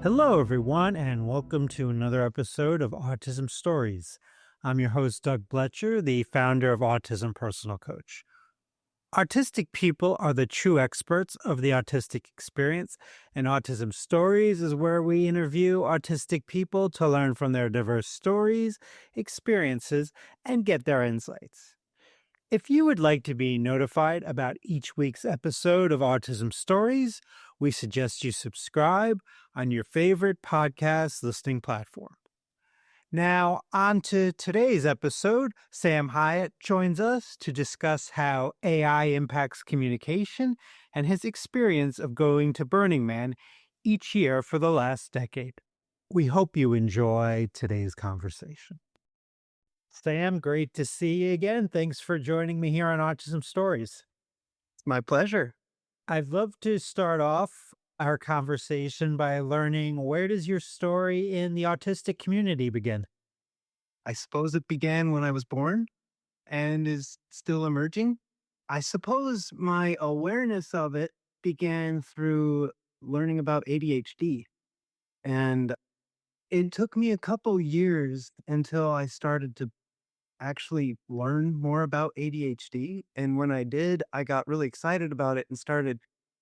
Hello, everyone, and welcome to another episode of Autism Stories. I'm your host, Doug Bletcher, the founder of Autism Personal Coach. Autistic people are the true experts of the autistic experience, and Autism Stories is where we interview autistic people to learn from their diverse stories, experiences, and get their insights. If you would like to be notified about each week's episode of Autism Stories, we suggest you subscribe on your favorite podcast listening platform. Now, on to today's episode. Sam Hiatt joins us to discuss how AI impacts communication and his experience of going to Burning Man each year for the last decade. We hope you enjoy today's conversation. Sam, great to see you again. Thanks for joining me here on Autism Stories. My pleasure. I'd love to start off our conversation by learning, where does your story in the autistic community begin? I suppose it began when I was born and is still emerging. I suppose my awareness of it began through learning about ADHD. And it took me a couple years until I started to actually learn more about ADHD. And when I did, I got really excited about it and started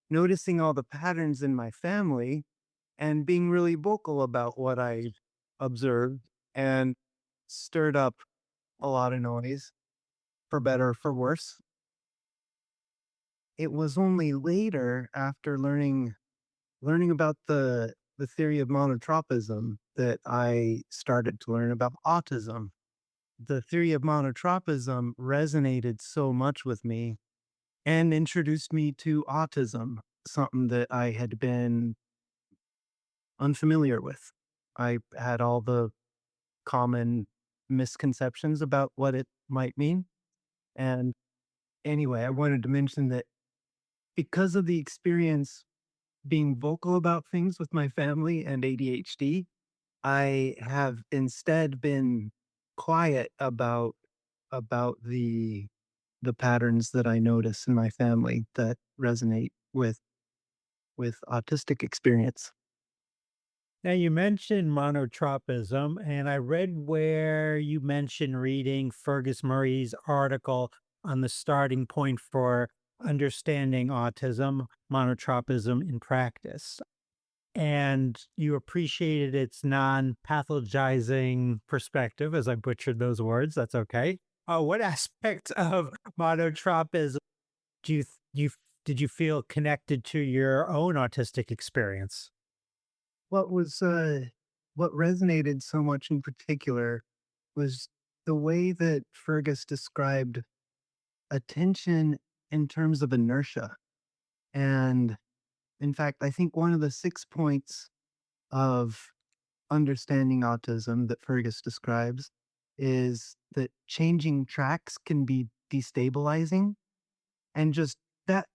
noticing all the patterns in my family and being really vocal about what I observed and stirred up a lot of noise, for better or for worse. It was only later, after learning about the theory of monotropism, that I started to learn about autism. The theory of monotropism resonated so much with me and introduced me to autism, something that I had been unfamiliar with. I had all the common misconceptions about what it might mean. And anyway, I wanted to mention that because of the experience being vocal about things with my family and ADHD, I have instead been quiet about the patterns that I notice in my family that resonate with autistic experience. Now, you mentioned monotropism, and I read where you mentioned reading Fergus Murray's article on the starting point for understanding autism, monotropism in practice. And you appreciated its non pathologizing perspective, as I butchered those words. That's okay. What aspects of monotropism do you did you feel connected to your own autistic experience? What was what resonated so much in particular was the way that Fergus described attention in terms of inertia. And in fact, I think one of the 6 points of understanding autism that Fergus describes is that changing tracks can be destabilizing. And just that,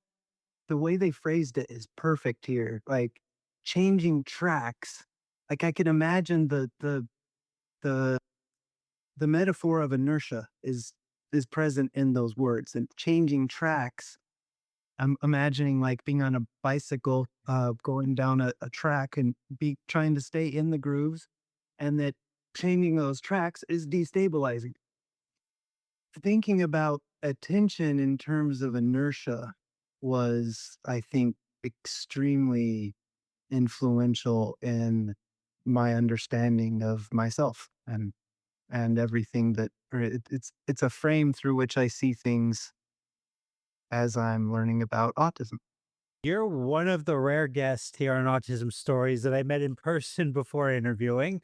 the way they phrased it is perfect here. Like changing tracks, like I can imagine the the metaphor of inertia is present in those words, and changing tracks. I'm imagining like being on a bicycle, going down a track and be trying to stay in the grooves, and that changing those tracks is destabilizing. Thinking about attention in terms of inertia was, I think, extremely influential in my understanding of myself and everything that, or it's a frame through which I see things as I'm learning about autism. You're one of the rare guests here on Autism Stories that I met in person before interviewing.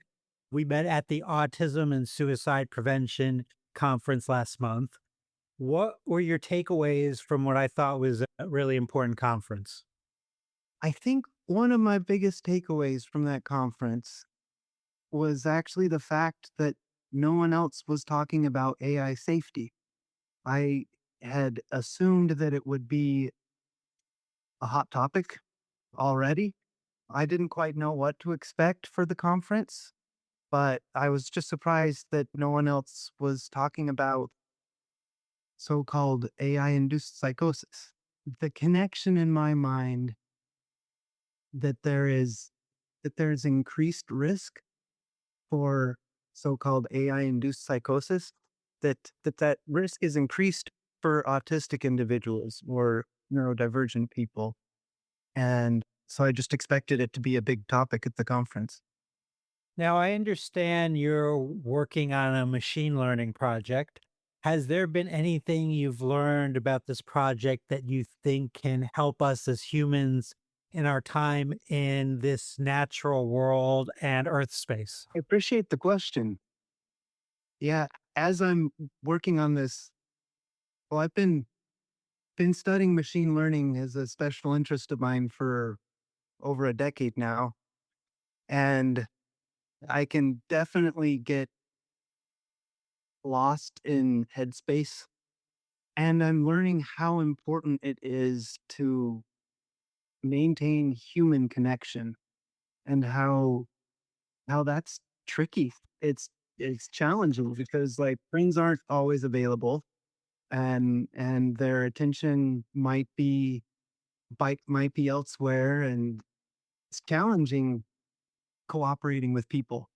We met at the Autism and Suicide Prevention Conference last month. What were your takeaways from what I thought was a really important conference? I think one of my biggest takeaways from that conference was actually the fact that no one else was talking about AI safety. I had assumed that it would be a hot topic already. I didn't quite know what to expect for the conference, but I was just surprised that no one else was talking about so-called AI-induced psychosis. The connection in my mind that there is that there's increased risk for so-called AI-induced psychosis, that risk is increased for autistic individuals or neurodivergent people. And so I just expected it to be a big topic at the conference. Now, I understand you're working on a machine learning project. Has there been anything you've learned about this project that you think can help us as humans in our time in this natural world and Earth space? I appreciate the question. Yeah, as I'm working on this, well, I've been studying machine learning as a special interest of mine for over a decade now, and I can definitely get lost in headspace. And I'm learning how important it is to maintain human connection and how that's tricky. It's challenging because like friends aren't always available and their attention might be elsewhere, and it's challenging cooperating with people.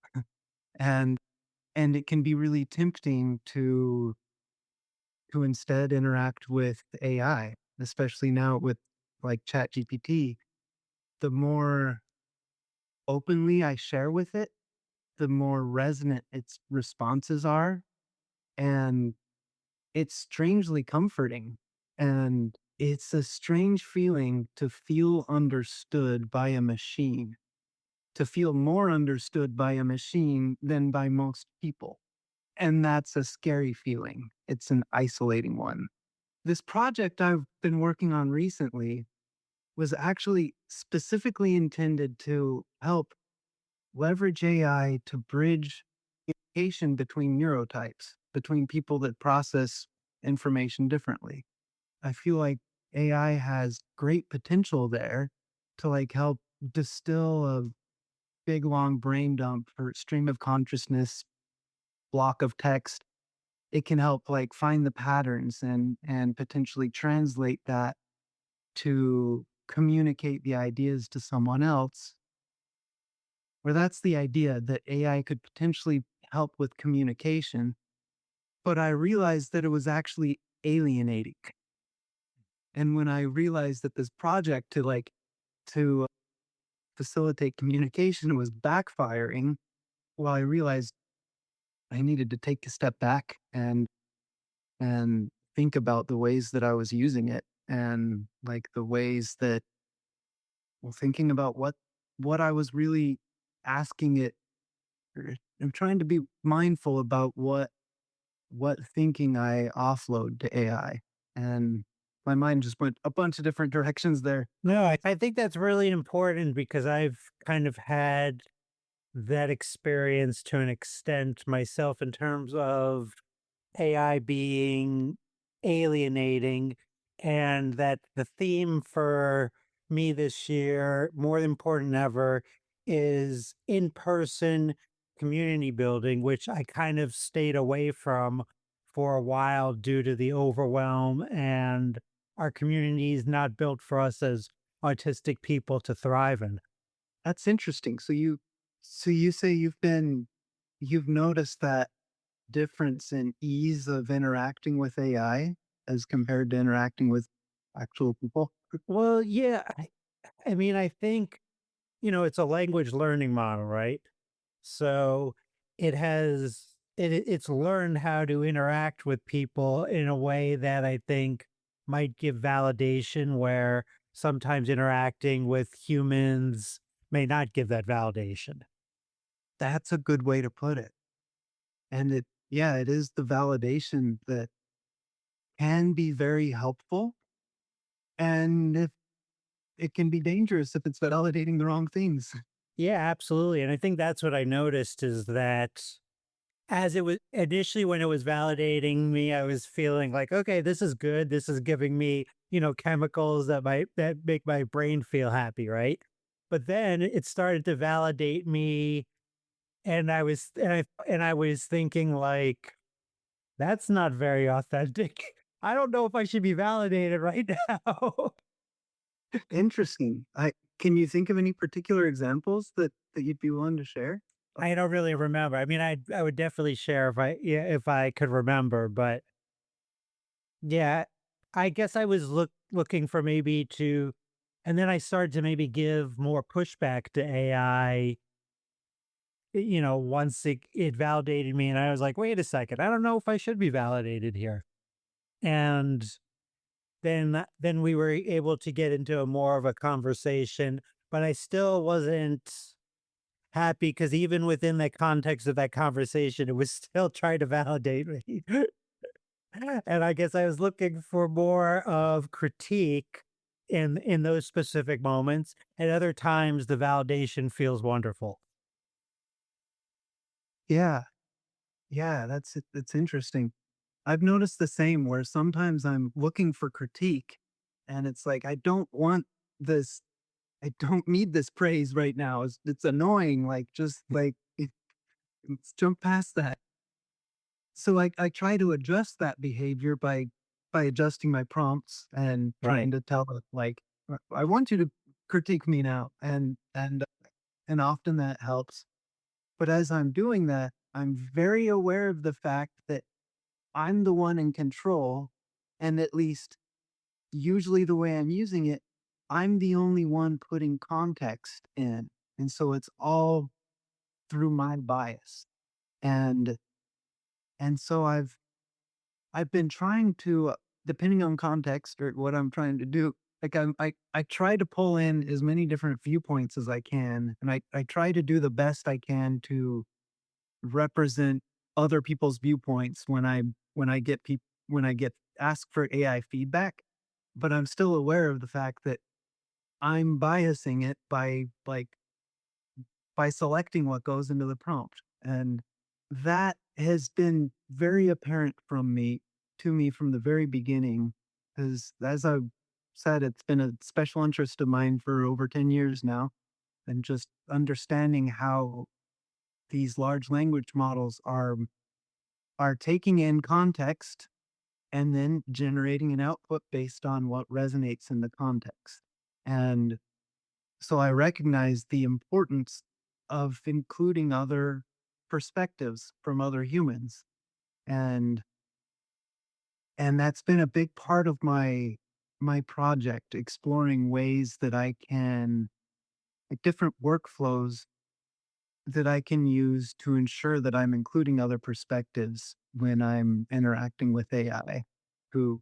And and it can be really tempting to instead interact with AI, especially now with like ChatGPT. The more openly I share with it, the more resonant its responses are. And it's strangely comforting. And it's a strange feeling to feel understood by a machine, to feel more understood by a machine than by most people. And that's a scary feeling. It's an isolating one. This project I've been working on recently was actually specifically intended to help leverage AI to bridge communication between neurotypes, between people that process information differently. I feel like AI has great potential there to like help distill a big long brain dump or stream of consciousness block of text. It can help like find the patterns and potentially translate that to communicate the ideas to someone else, where that's the idea that AI could potentially help with communication. But I realized that it was actually alienating. And when I realized that this project to facilitate communication was backfiring, well, I realized I needed to take a step back and think about the ways that I was using it and like the ways that well, thinking about what I was really asking it. I'm trying to be mindful about what thinking I offload to AI. And my mind just went a bunch of different directions there. No, I think that's really important because I've kind of had that experience to an extent myself in terms of AI being alienating, and that the theme for me this year, more important than ever, is in person community building, which I kind of stayed away from for a while due to the overwhelm and our community is not built for us as autistic people to thrive in. That's interesting. So you say you've noticed that difference in ease of interacting with AI as compared to interacting with actual people? Well, yeah, I mean, I think, it's a language learning model, right? So it's learned how to interact with people in a way that I think might give validation where sometimes interacting with humans may not give that validation. That's a good way to put it. And yeah, it is the validation that can be very helpful. And if it can be dangerous if it's validating the wrong things. Yeah, absolutely. And I think that's what I noticed is that as it was initially when it was validating me, I was feeling like, okay, this is good. This is giving me, chemicals that make my brain feel happy, right? But then it started to validate me and I was thinking like, that's not very authentic. I don't know if I should be validated right now. Interesting. Can you think of any particular examples that you'd be willing to share? I don't really remember. I mean, I would definitely share if if I could remember, but yeah, I guess I was looking for maybe to, and then I started to maybe give more pushback to AI. Once it validated me, and I was like, wait a second, I don't know if I should be validated here. And then we were able to get into a more of a conversation, but I still wasn't happy because even within the context of that conversation, it was still trying to validate me. And I guess I was looking for more of critique in those specific moments. At other times, the validation feels wonderful. Yeah, yeah, that's interesting. I've noticed the same where sometimes I'm looking for critique and it's like, I don't want this, I don't need this praise right now. It's annoying. Like, just like, let's jump past that. So I try to adjust that behavior by adjusting my prompts and Right. trying to tell it like, I want you to critique me now. And often that helps. But as I'm doing that, I'm very aware of the fact that I'm the one in control. And at least usually the way I'm using it, I'm the only one putting context in. And so it's all through my bias. And and so I've been trying to, depending on context or what I'm trying to do, like I try to pull in as many different viewpoints as I can. And I try to do the best I can to represent other people's viewpoints when I get asked for AI feedback, but I'm still aware of the fact that I'm biasing it by selecting what goes into the prompt. And that has been very apparent to me from the very beginning. Because as I've said, it's been a special interest of mine for over 10 years now. And just understanding how these large language models are taking in context and then generating an output based on what resonates in the context. And so I recognize the importance of including other perspectives from other humans. And and that's been a big part of my project, exploring ways that I can, like, different workflows that I can use to ensure that I'm including other perspectives when I'm interacting with AI, who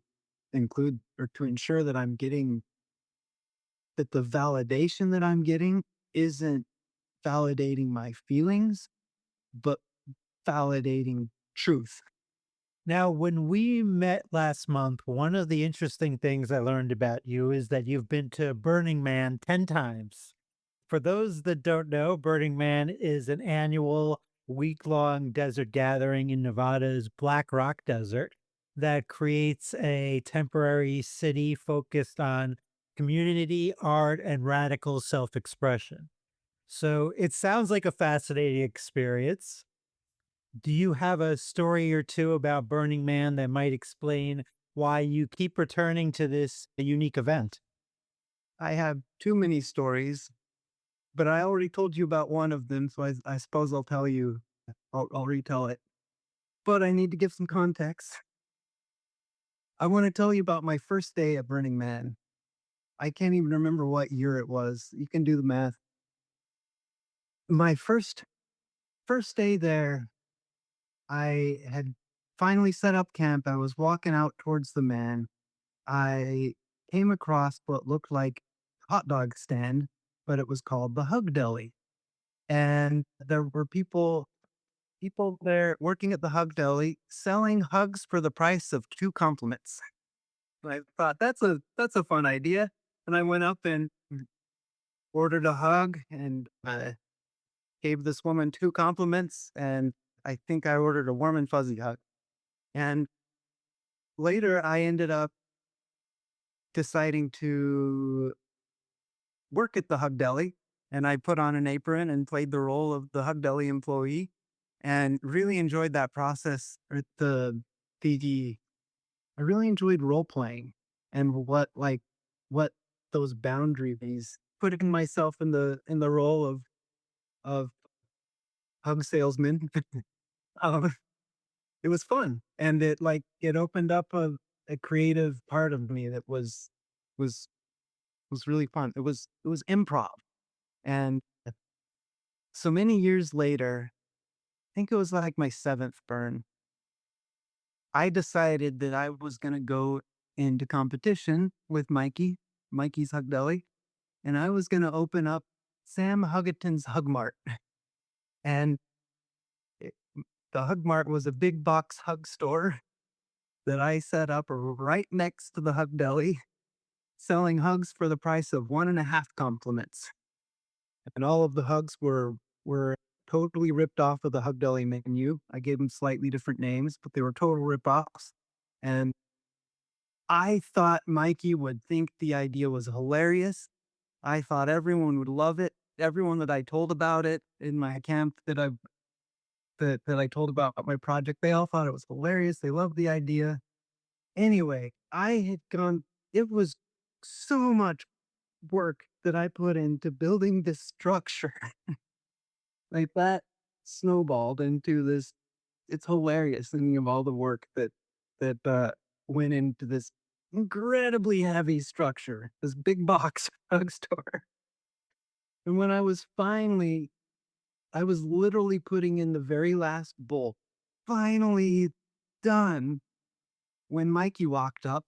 include, or to ensure that I'm getting, that the validation that I'm getting isn't validating my feelings, but validating truth. Now, when we met last month, one of the interesting things I learned about you is that you've been to Burning Man 10 times. For those that don't know, Burning Man is an annual week-long desert gathering in Nevada's Black Rock Desert that creates a temporary city focused on community, art, and radical self-expression. So it sounds like a fascinating experience. Do you have a story or two about Burning Man that might explain why you keep returning to this unique event? I have too many stories, but I already told you about one of them, so I suppose I'll tell you, I'll retell it. But I need to give some context. I want to tell you about my first day at Burning Man. I can't even remember what year it was. You can do the math. My first day there, I had finally set up camp. I was walking out towards the man. I came across what looked like a hot dog stand, but it was called the Hug Deli. And there were people there working at the Hug Deli selling hugs for the price of two compliments. And I thought that's a fun idea. And I went up and ordered a hug and gave this woman two compliments. And I think I ordered a warm and fuzzy hug. And later I ended up deciding to work at the Hug Deli, and I put on an apron and played the role of the Hug Deli employee, and really enjoyed that process. Or the I really enjoyed role playing and what those boundaries putting myself in the role of hug salesman. um, it was fun, and it opened up a creative part of me that was was really fun. It was improv, and so many years later, I think it was like my seventh burn. I decided that I was going to go into competition with Mikey's Hug Deli, and I was going to open up Sam Huggeton's Hug Mart. And it, the Hug Mart was a big box hug store that I set up right next to the Hug Deli, selling hugs for the price of one and a half compliments. And all of the hugs were totally ripped off of the Hug Deli menu. I gave them slightly different names, but they were total rip-offs. And I thought Mikey would think the idea was hilarious. I thought everyone would love it. Everyone that I told about it in my camp that I told about my project, they all thought it was hilarious. They loved the idea. Anyway, I had gone it was so much work that I put into building this structure. Like that snowballed into this. It's hilarious thinking of all the work that went into this incredibly heavy structure, this big box hug store. And when I was literally putting in the very last bolt, finally done, when Mikey walked up.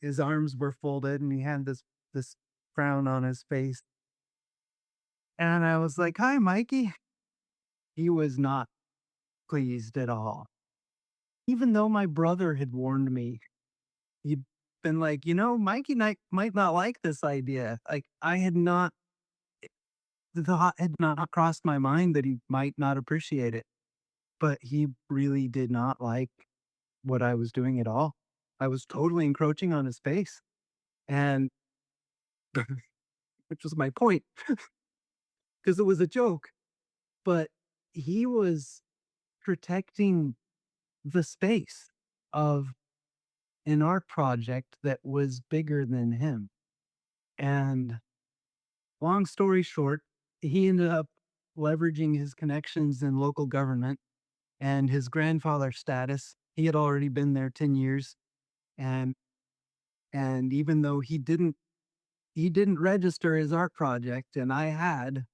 His arms were folded and he had this frown on his face. And I was like, "Hi, Mikey." He was not pleased at all. Even though my brother had warned me, he'd been like, Mikey might not like this idea. Like the thought had not crossed my mind that he might not appreciate it. But he really did not like what I was doing at all. I was totally encroaching on his space. And which was my point, because it was a joke. But he was protecting the space of an art project that was bigger than him. And long story short, he ended up leveraging his connections in local government and his grandfather status. He had already been there 10 years. And even though he didn't register his art project, and I had,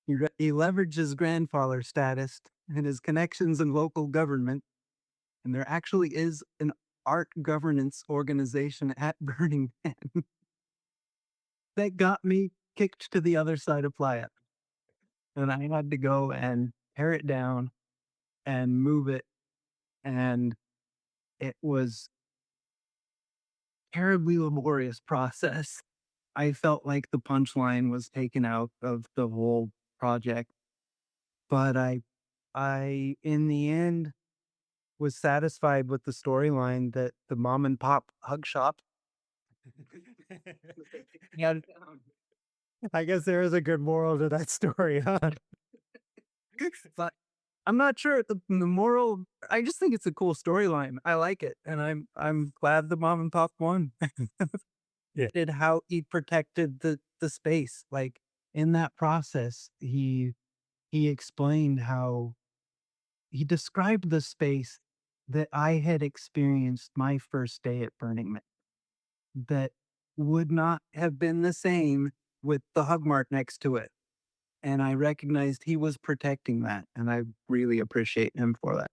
he leveraged his grandfather status and his connections in local government. And there actually is an art governance organization at Burning Man that got me kicked to the other side of Playa. And I had to go and tear it down and move it. And it was terribly laborious process. I felt like the punchline was taken out of the whole project, but I in the end was satisfied with the storyline that the mom and pop hug shop. Yeah, I guess there is a good moral to that story, huh? but I'm not sure the moral. I just think it's a cool storyline. I like it, and I'm glad the mom and pop won. Yeah. Did how he protected the space, like in that process, he explained how he described the space that I had experienced my first day at Burning Man, that would not have been the same with the hug mark next to it. And I recognized he was protecting that, and I really appreciate him for that.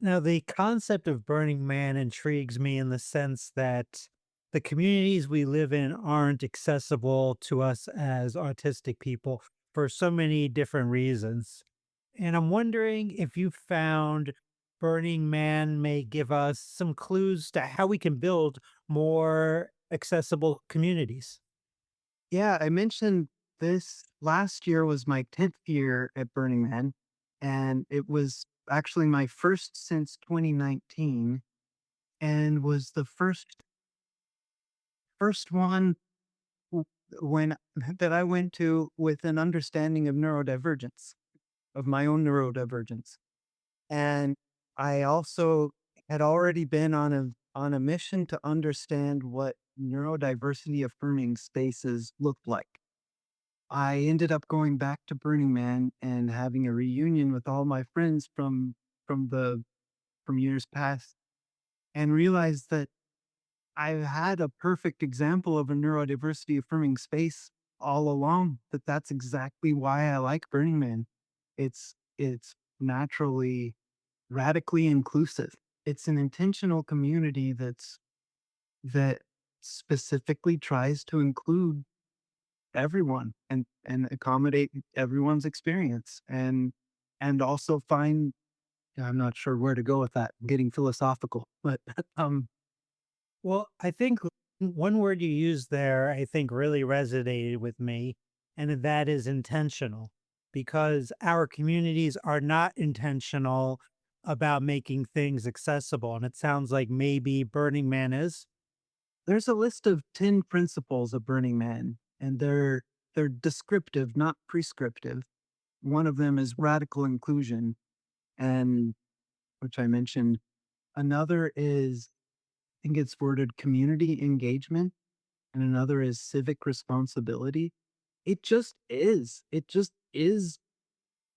Now, the concept of Burning Man intrigues me in the sense that the communities we live in aren't accessible to us as autistic people for so many different reasons. And I'm wondering if you found Burning Man may give us some clues to how we can build more accessible communities. Yeah, I mentioned this last year was my 10th year at Burning Man, and it was actually my first since 2019 and was the first one w- when that I went to with an understanding of neurodivergence, of my own neurodivergence. And I also had already been on a mission to understand what neurodiversity affirming spaces looked like. I ended up going back to Burning Man and having a reunion with all my friends from the from years past and realized that I had a perfect example of a neurodiversity affirming space all along. That's exactly why I like Burning Man. It's naturally radically inclusive. It's an intentional community that specifically tries to include everyone and accommodate everyone's experience and also find I'm not sure where to go with that, getting philosophical, but Well, I think one word you used there, I think really resonated with me, and that is intentional, because our communities are not intentional about making things accessible. And it sounds like maybe Burning Man is. there's a list of 10 principles of Burning Man, and they're descriptive, not prescriptive. One of them is radical inclusion, and which I mentioned. Another is, I think it's worded community engagement, and another is civic responsibility. It just is. It just is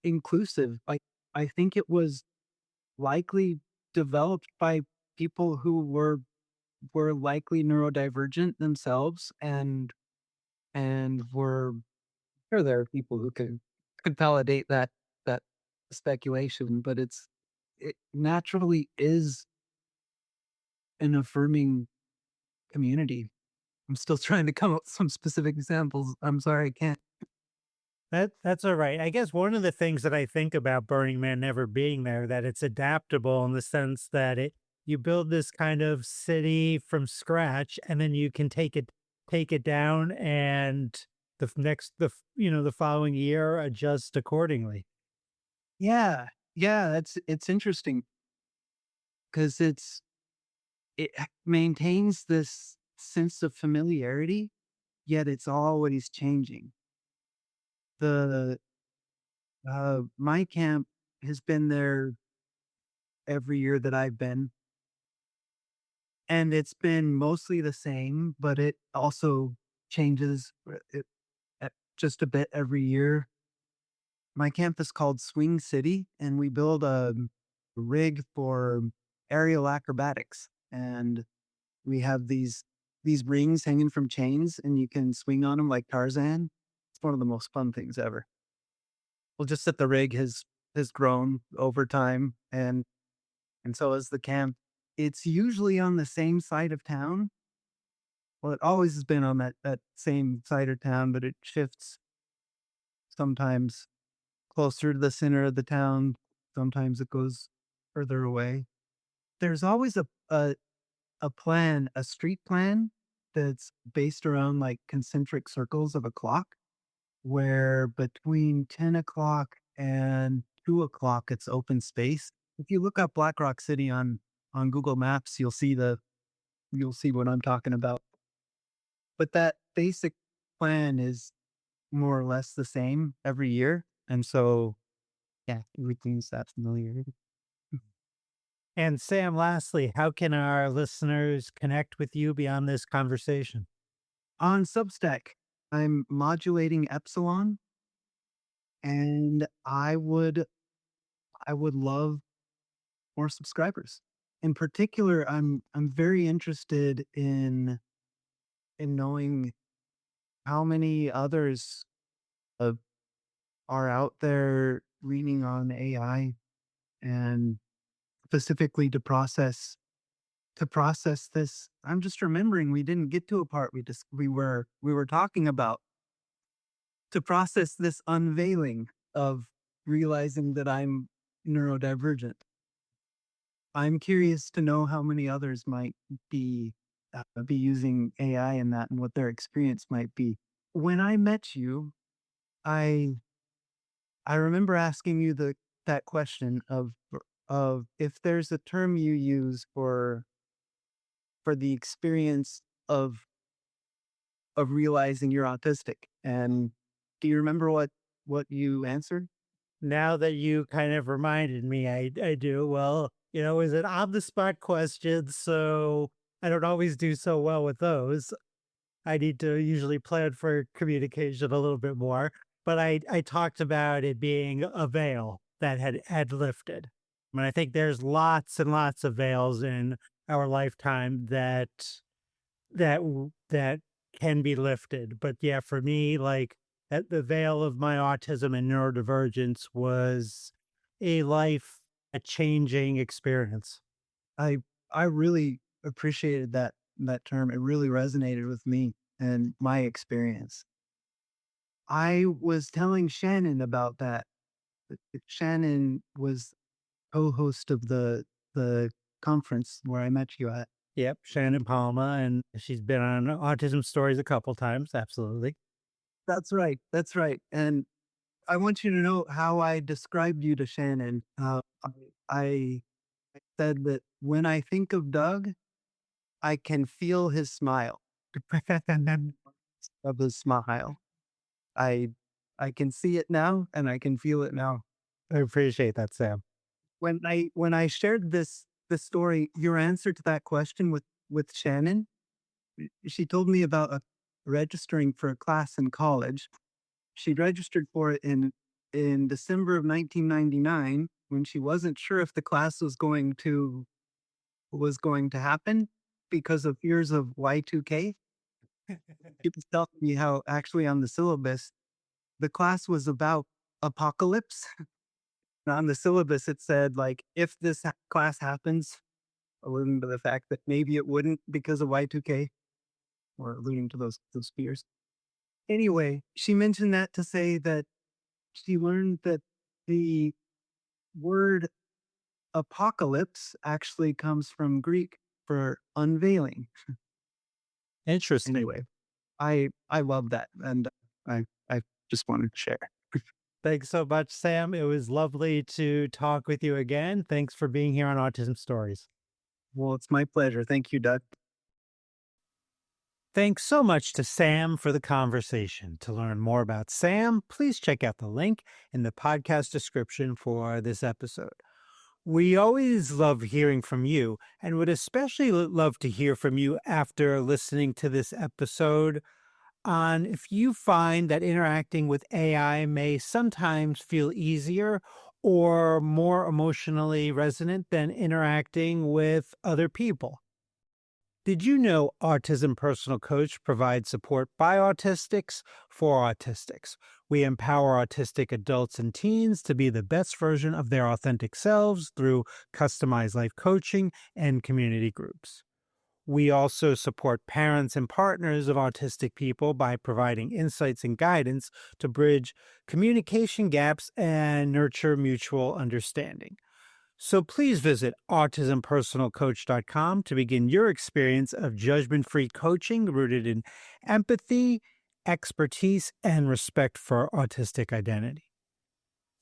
inclusive. I think it was likely developed by people who were likely neurodivergent themselves and were sure there are people who could validate that speculation, but it naturally is an affirming community. I'm still trying to come up with some specific examples. I'm sorry, I can't. That's all right. I guess one of the things that I think about Burning Man never being there, that it's adaptable in the sense that you build this kind of city from scratch, and then you can take it down, and the following year adjust accordingly. Yeah, yeah, it's interesting because it maintains this sense of familiarity, yet it's always changing. The my camp has been there every year that I've been, and it's been mostly the same, but it also changes just a bit every year. My camp is called Swing City, and we build a rig for aerial acrobatics. And we have these rings hanging from chains, and you can swing on them like Tarzan. It's one of the most fun things ever. Well, just that the rig has grown over time, and so has the camp. It's usually on the same side of town. Well, it always has been on that same side of town, but it shifts sometimes closer to the center of the town. Sometimes it goes further away. There's always a plan, a street plan that's based around like concentric circles of a clock, where between 10 o'clock and 2 o'clock, it's open space. If you look up Black Rock City on Google Maps, you'll see what I'm talking about. But that basic plan is more or less the same every year. And so, yeah, everything's that familiar. And Sam, lastly, how can our listeners connect with you beyond this conversation? On Substack, I'm modulating epsilon, and I would love more subscribers. In particular, I'm very interested in knowing how many others uh, are out there leaning on AI and specifically to process this. I'm just remembering we didn't get to a part we were talking about to process this unveiling of realizing that I'm neurodivergent. I'm curious to know how many others might be using AI in that and what their experience might be. When I met you, I I remember asking you that question of if there's a term you use for the experience of realizing you're autistic. And do you remember what you answered? Now that you kind of reminded me, I do. Well, It was an on the spot question. So I don't always do so well with those. I need to usually plan for communication a little bit more. But I talked about it being a veil that had lifted. And I think there's lots and lots of veils in our lifetime that can be lifted. But yeah, for me, like at the veil of my autism and neurodivergence was a life a changing experience. I I really appreciated that term. It really resonated with me and my experience. I was telling Shannon about that. Shannon was co-host of the conference where I met you at. Yep, Shannon Palma, and she's been on Autism Stories a couple times. Absolutely. That's right. That's right. And I want you to know how I described you to Shannon. I said that when I think of Doug, I can feel his smile. Of his smile. I I can see it now and I can feel it now. I appreciate that, Sam. When I shared this story, your answer to that question with Shannon, she told me about registering for a class in college. She registered for it in December of 1999 when she wasn't sure if the class was going to happen because of fears of Y2K. She was telling me how actually on the syllabus, the class was about apocalypse. On the syllabus, it said like, if this class happens, alluding to the fact that maybe it wouldn't because of Y2K, or alluding to those fears. Anyway, she mentioned that to say that she learned that the word apocalypse actually comes from Greek for unveiling. Interesting. Anyway, I love that, and I just wanted to share. Thanks so much, Sam. It was lovely to talk with you again. Thanks for being here on Autism Stories. Well, it's my pleasure. Thank you, Doug. Thanks so much to Sam for the conversation. To learn more about Sam, please check out the link in the podcast description for this episode. We always love hearing from you and would especially love to hear from you after listening to this episode on if you find that interacting with AI may sometimes feel easier or more emotionally resonant than interacting with other people. Did you know Autism Personal Coach provides support by autistics for autistics? We empower autistic adults and teens to be the best version of their authentic selves through customized life coaching and community groups. We also support parents and partners of autistic people by providing insights and guidance to bridge communication gaps and nurture mutual understanding. So please visit autismpersonalcoach.com to begin your experience of judgment-free coaching rooted in empathy, expertise, and respect for autistic identity.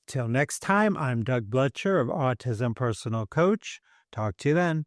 Till next time, I'm Doug Bletcher of Autism Personal Coach. Talk to you then.